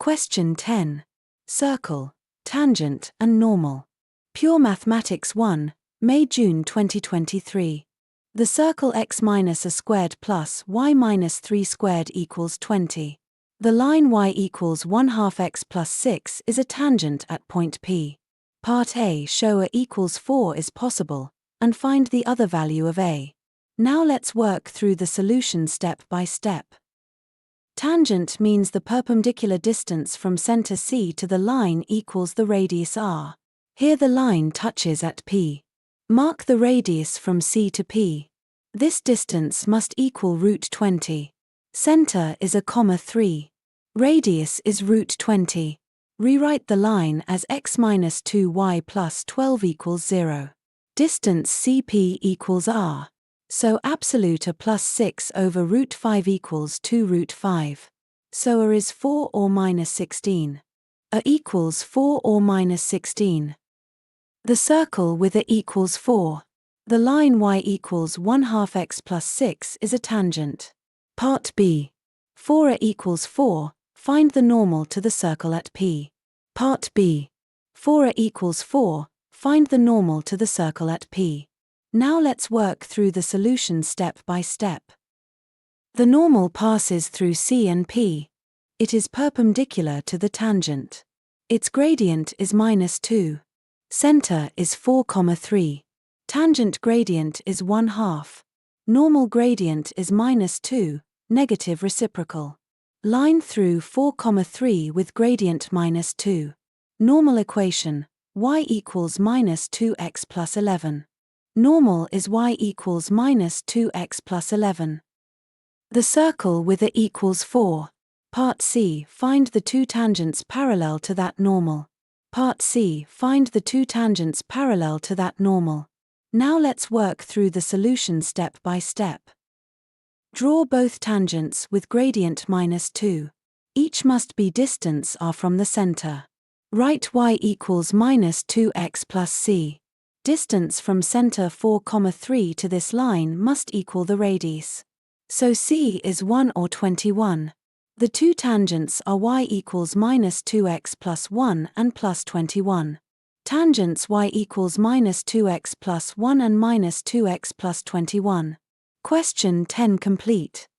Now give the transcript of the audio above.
Question 10. Circle, tangent and normal. Pure Mathematics 1, May-June 2023. The circle x minus a squared plus y minus 3 squared equals 20. The line y equals 1/2 x plus 6 is a tangent at point P. Part A, show a equals 4 is possible, and find the other value of A. Now let's work through the solution step by step. Tangent means the perpendicular distance from center C to the line equals the radius r. Here the line touches at P. Mark the radius from C to P. This distance must equal root 20. Center is a comma 3. Radius is root 20. Rewrite the line as x minus 2y plus 12 equals 0. Distance CP equals r. So absolute a plus 6 over root 5 equals 2 root 5. So a is 4 or minus 16. A equals 4 or minus 16. The circle with a equals 4. The line y equals 1/2 x plus 6 is a tangent. Part B. 4a equals 4, find the normal to the circle at P. Part B. 4a equals 4, find the normal to the circle at P. Now let's work through the solution step by step. The normal passes through C and P. It is perpendicular to the tangent. Its gradient is -2. Center is 4,3. Tangent gradient is 1/2. Normal gradient is -2, negative reciprocal. Line through 4,3 with gradient -2. Normal equation, y equals -2x plus 11. Normal is y equals -2x plus 11. The circle with a equals 4. Part C, find the two tangents parallel to that normal. Part C, find the two tangents parallel to that normal. Now let's work through the solution step by step. Draw both tangents with gradient -2. Each must be distance r from the center. Write y equals -2x plus c. Distance from center 4,3 to this line must equal the radius. So c is 1 or 21. The two tangents are y equals -2x plus 1 and plus 21. Tangents y equals -2x plus 1 and -2x plus 21. Question 10 complete.